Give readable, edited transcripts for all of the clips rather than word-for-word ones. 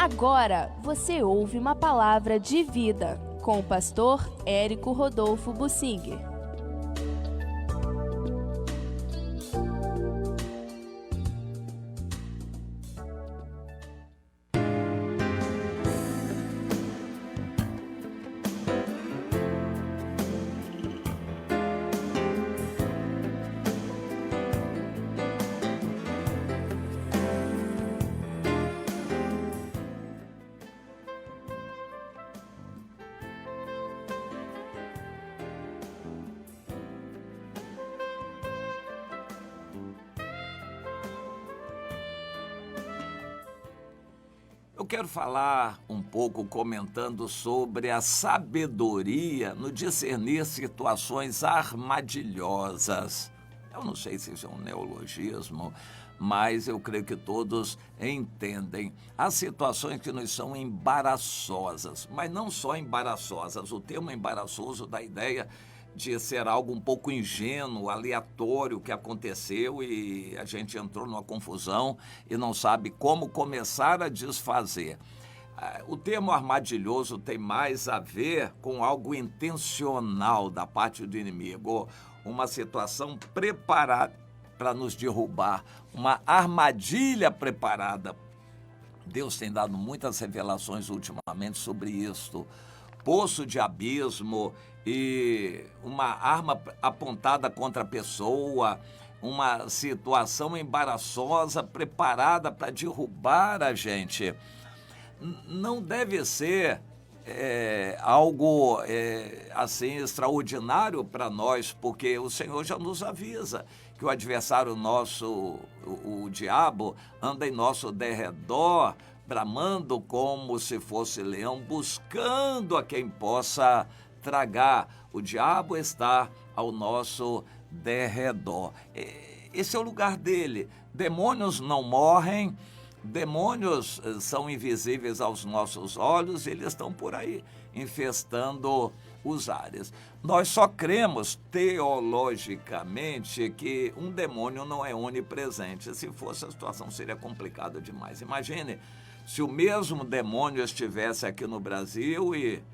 Agora você ouve uma palavra de vida com o pastor Érico Rodolfo Bussinger. Eu quero falar um pouco comentando sobre a sabedoria no discernir situações armadilhosas. Eu não sei se isso é um neologismo, mas eu creio que todos entendem. Há situações que nos são embaraçosas, mas não só embaraçosas. O termo embaraçoso dá a ideia de ser algo um pouco ingênuo, aleatório que aconteceu e a gente entrou numa confusão e não sabe como começar a desfazer. O termo armadilhoso tem mais a ver com algo intencional da parte do inimigo, uma situação preparada para nos derrubar, uma armadilha preparada. Deus tem dado muitas revelações ultimamente sobre isso. Poço de abismo e uma arma apontada contra a pessoa, uma situação embaraçosa preparada para derrubar a gente. Não deve ser algo assim extraordinário para nós, porque o Senhor já nos avisa que o adversário nosso, o diabo, anda em nosso derredor, bramando como se fosse leão, buscando a quem possa tragar. O diabo está ao nosso derredor. Esse é o lugar dele. Demônios não morrem, demônios são invisíveis aos nossos olhos, eles estão por aí, infestando os ares. Nós só cremos teologicamente que um demônio não é onipresente. Se fosse, a situação seria complicada demais. Imagine se o mesmo demônio estivesse aqui no Brasil e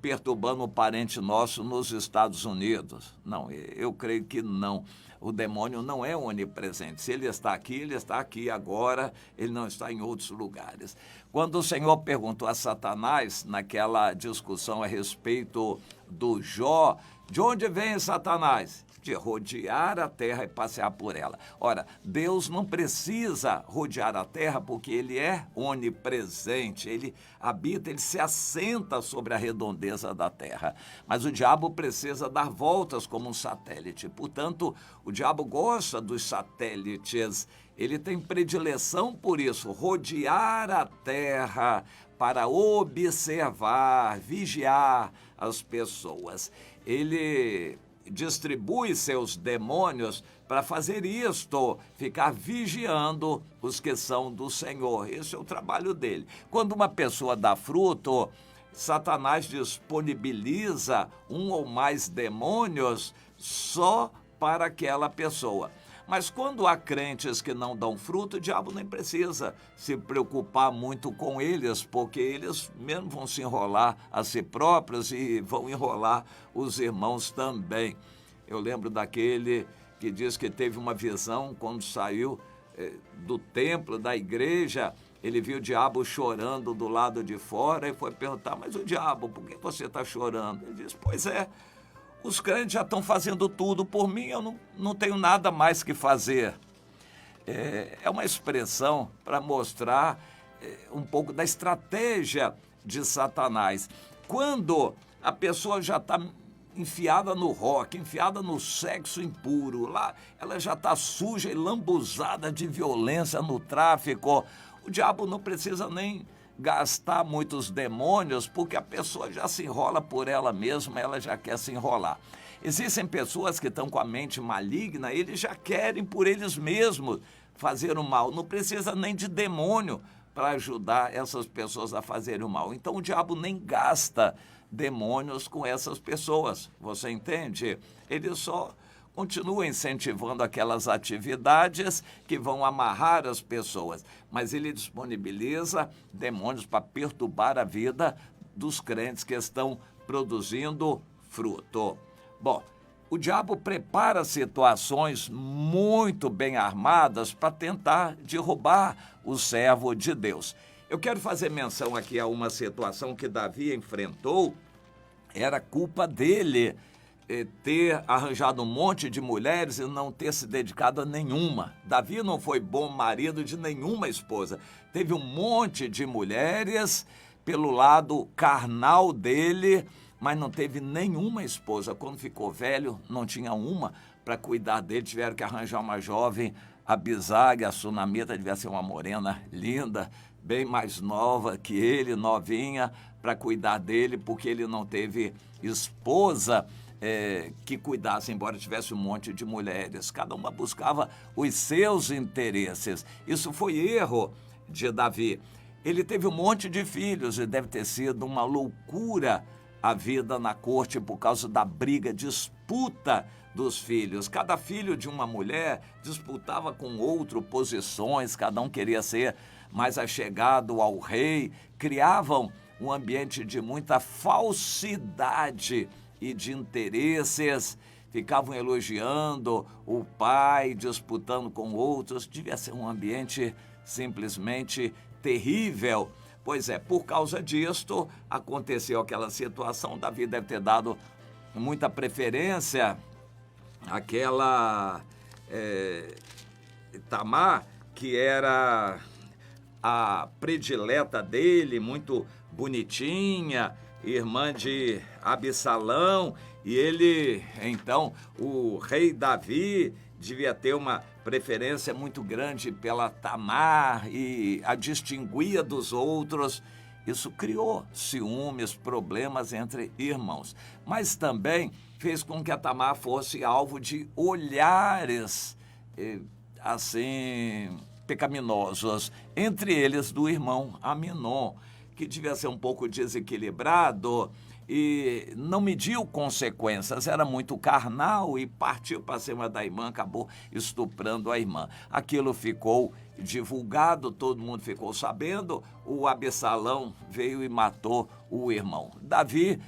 perturbando um parente nosso nos Estados Unidos. Não, eu creio que não. O demônio não é onipresente. Se ele está aqui agora, ele não está em outros lugares. Quando o Senhor perguntou a Satanás, naquela discussão a respeito do Jó, de onde vem Satanás? De rodear a terra e passear por ela. Ora, Deus não precisa rodear a terra porque ele é onipresente, ele habita, ele se assenta sobre a redondeza da terra. Mas o diabo precisa dar voltas como um satélite. Portanto, o diabo gosta dos satélites, ele tem predileção por isso, rodear a terra para observar, vigiar as pessoas. Ele distribui seus demônios para fazer isto, ficar vigiando os que são do Senhor. Esse é o trabalho dele. Quando uma pessoa dá fruto, Satanás disponibiliza um ou mais demônios só para aquela pessoa. Mas quando há crentes que não dão fruto, o diabo nem precisa se preocupar muito com eles, porque eles mesmo vão se enrolar a si próprios e vão enrolar os irmãos também. Eu lembro daquele que diz que teve uma visão quando saiu do templo, da igreja, ele viu o diabo chorando do lado de fora e foi perguntar, mas o diabo, por que você está chorando? Ele disse, pois é, os crentes já estão fazendo tudo por mim, eu não tenho nada mais que fazer. É uma expressão para mostrar um pouco da estratégia de Satanás. Quando a pessoa já está enfiada no rock, enfiada no sexo impuro, lá ela já está suja e lambuzada de violência no tráfico, o diabo não precisa nem gastar muitos demônios, porque a pessoa já se enrola por ela mesma, ela já quer se enrolar. Existem pessoas que estão com a mente maligna, eles já querem por eles mesmos fazer o mal, não precisa nem de demônio para ajudar essas pessoas a fazerem o mal. Então o diabo nem gasta demônios com essas pessoas, você entende? Ele só continua incentivando aquelas atividades que vão amarrar as pessoas, mas ele disponibiliza demônios para perturbar a vida dos crentes que estão produzindo fruto. Bom, o diabo prepara situações muito bem armadas para tentar derrubar o servo de Deus. Eu quero fazer menção aqui a uma situação que Davi enfrentou. Era culpa dele ter arranjado um monte de mulheres e não ter se dedicado a nenhuma. Davi não foi bom marido de nenhuma esposa. Teve um monte de mulheres pelo lado carnal dele, mas não teve nenhuma esposa. Quando ficou velho, não tinha uma para cuidar dele. Tiveram que arranjar uma jovem, a Abisag, a sunamita, devia ser uma morena linda, bem mais nova que ele, novinha, para cuidar dele, porque ele não teve esposa que cuidasse, embora tivesse um monte de mulheres. Cada uma buscava os seus interesses. Isso foi erro de Davi. Ele teve um monte de filhos e deve ter sido uma loucura a vida na corte por causa da briga, disputa dos filhos. Cada filho de uma mulher disputava com outro posições, cada um queria ser mais achegado ao rei, criavam um ambiente de muita falsidade e de interesses, ficavam elogiando o pai, disputando com outros. Devia ser um ambiente simplesmente terrível. Pois é, por causa disto, aconteceu aquela situação. Davi deve ter dado muita preferência àquela Tamar, que era a predileta dele, muito bonitinha, irmã de Absalão, e ele, então, o rei Davi, devia ter uma preferência muito grande pela Tamar e a distinguia dos outros. Isso criou ciúmes, problemas entre irmãos, mas também fez com que a Tamar fosse alvo de olhares, assim, pecaminosos, entre eles do irmão Aminon, que devia ser um pouco desequilibrado e não mediu consequências, era muito carnal e partiu para cima da irmã, acabou estuprando a irmã. Aquilo ficou divulgado, todo mundo ficou sabendo, o Absalão veio e matou o irmão. Davi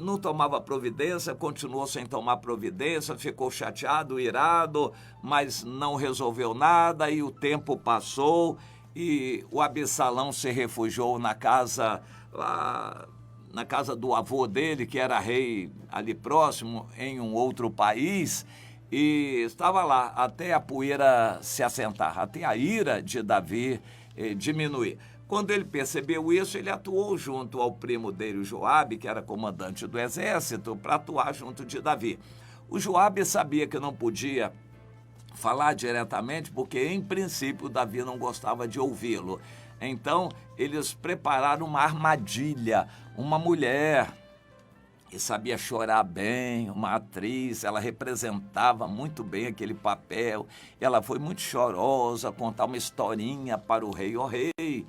não tomava providência, continuou sem tomar providência, ficou chateado, irado, mas não resolveu nada e o tempo passou e o Absalão se refugiou na casa do avô dele, que era rei ali próximo, em um outro país, e estava lá até a poeira se assentar, até a ira de Davi diminuir. Quando ele percebeu isso, ele atuou junto ao primo dele, o Joabe, que era comandante do exército, para atuar junto de Davi. O Joabe sabia que não podia falar diretamente, porque, em princípio, Davi não gostava de ouvi-lo. Então, eles prepararam uma armadilha. Uma mulher que sabia chorar bem, uma atriz, ela representava muito bem aquele papel. Ela foi muito chorosa, contar uma historinha para o rei. Ó rei,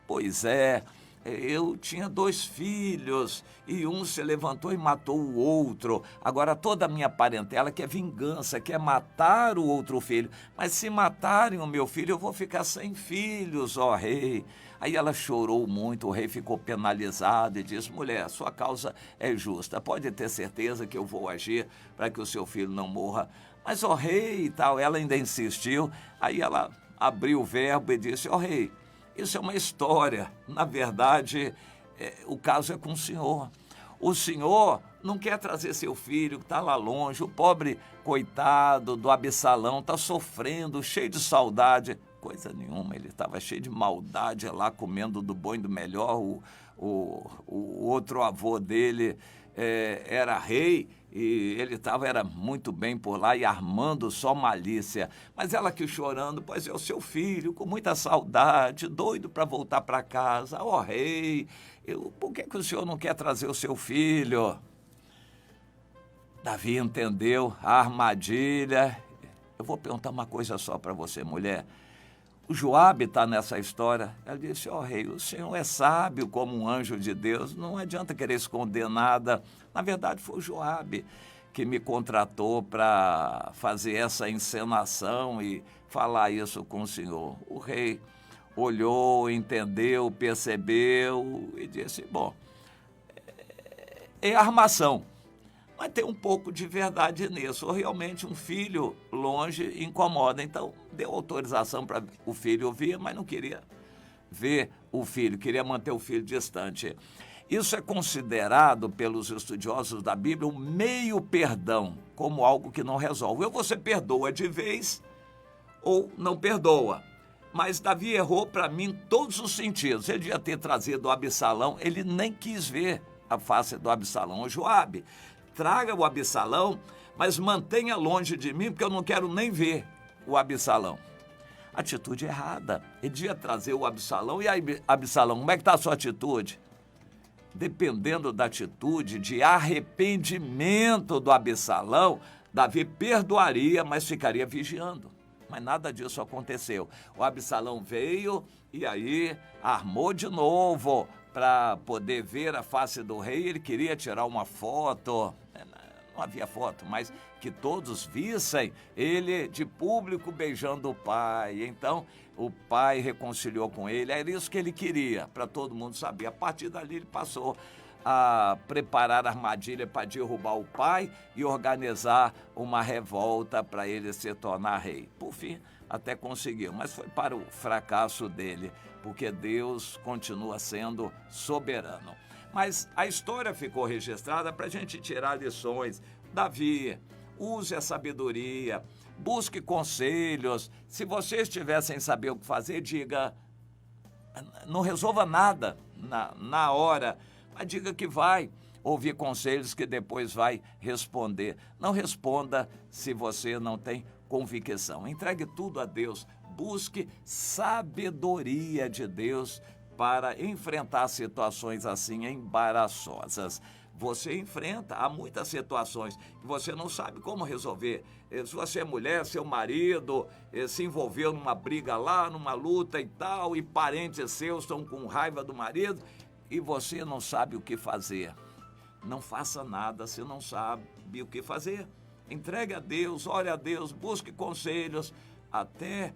pois é, eu tinha 2 filhos e um se levantou e matou o outro. Agora toda a minha parentela quer vingança, quer matar o outro filho. Mas se matarem o meu filho, eu vou ficar sem filhos, ó rei. Aí ela chorou muito, o rei ficou penalizado e disse: mulher, sua causa é justa, pode ter certeza que eu vou agir para que o seu filho não morra. Mas, ó rei e tal, ela ainda insistiu. Aí ela abriu o verbo e disse: ó rei, isso é uma história. Na verdade, o caso é com o senhor. O senhor não quer trazer seu filho, que está lá longe. O pobre coitado do Absalão está sofrendo, cheio de saudade. Coisa nenhuma, ele estava cheio de maldade lá, comendo do bom e do melhor. O outro avô dele era rei e ele era muito bem por lá e armando só malícia. Mas ela aqui chorando: pois é o seu filho, com muita saudade, doido para voltar para casa. Ó rei, por que o senhor não quer trazer o seu filho? Davi entendeu a armadilha. Eu vou perguntar uma coisa só para você, mulher. O Joabe está nessa história. Ela disse: ó rei, o senhor é sábio como um anjo de Deus, não adianta querer esconder nada. Na verdade, foi o Joabe que me contratou para fazer essa encenação e falar isso com o senhor. O rei olhou, entendeu, percebeu e disse, bom, é armação, mas tem um pouco de verdade nisso. Realmente um filho longe incomoda, então deu autorização para o filho ouvir, mas não queria ver o filho, queria manter o filho distante. Isso é considerado pelos estudiosos da Bíblia um meio perdão, como algo que não resolve. Ou você perdoa de vez ou não perdoa. Mas Davi errou para mim em todos os sentidos. Ele devia ter trazido o Absalão, ele nem quis ver a face do Absalão. O Joabe, traga o Absalão, mas mantenha longe de mim, porque eu não quero nem ver o Absalão. Atitude errada. Ele devia trazer o Absalão. E aí, Absalão, como é que está a sua atitude? Dependendo da atitude de arrependimento do Absalão, Davi perdoaria, mas ficaria vigiando. Mas nada disso aconteceu. O Absalão veio e aí armou de novo para poder ver a face do rei. Ele queria tirar uma foto, não havia foto, mas que todos vissem ele de público beijando o pai. Então o pai reconciliou com ele, era isso que ele queria, para todo mundo saber. A partir dali ele passou a preparar a armadilha para derrubar o pai e organizar uma revolta para ele se tornar rei. Por fim, até conseguiu, mas foi para o fracasso dele, porque Deus continua sendo soberano. Mas a história ficou registrada para a gente tirar lições. Davi, use a sabedoria, busque conselhos. Se você estiver sem saber o que fazer, diga, não resolva nada na hora, mas diga que vai ouvir conselhos, que depois vai responder. Não responda se você não tem convicção. Entregue tudo a Deus. Busque sabedoria de Deus para enfrentar situações assim embaraçosas. Você enfrenta, há muitas situações que você não sabe como resolver. Se você é mulher, seu marido se envolveu numa briga lá, numa luta e tal, e parentes seus estão com raiva do marido, e você não sabe o que fazer. Não faça nada se não sabe o que fazer. Entregue a Deus, ore a Deus, busque conselhos, até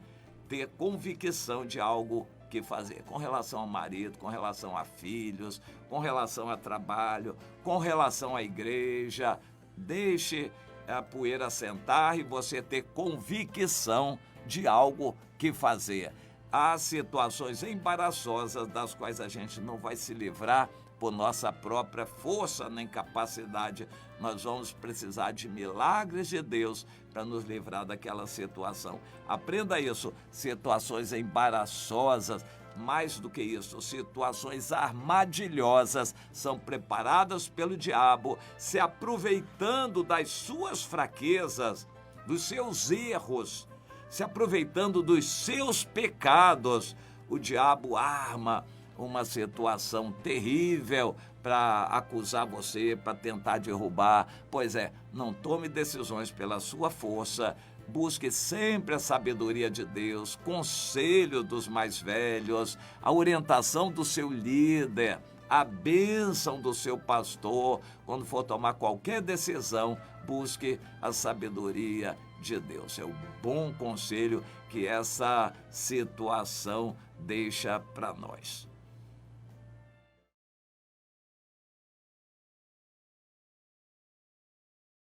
ter convicção de algo que fazer. Com relação ao marido, com relação a filhos, com relação a trabalho, com relação à igreja. Deixe a poeira sentar e você ter convicção de algo que fazer. Há situações embaraçosas das quais a gente não vai se livrar por nossa própria força nem capacidade. Nós vamos precisar de milagres de Deus para nos livrar daquela situação. Aprenda isso, situações embaraçosas, mais do que isso, situações armadilhosas são preparadas pelo diabo, se aproveitando das suas fraquezas, dos seus erros, se aproveitando dos seus pecados. O diabo arma uma situação terrível para acusar você, para tentar derrubar. Pois é, não tome decisões pela sua força, busque sempre a sabedoria de Deus, conselho dos mais velhos, a orientação do seu líder, a bênção do seu pastor. Quando for tomar qualquer decisão, busque a sabedoria de Deus. É o bom conselho que essa situação deixa para nós.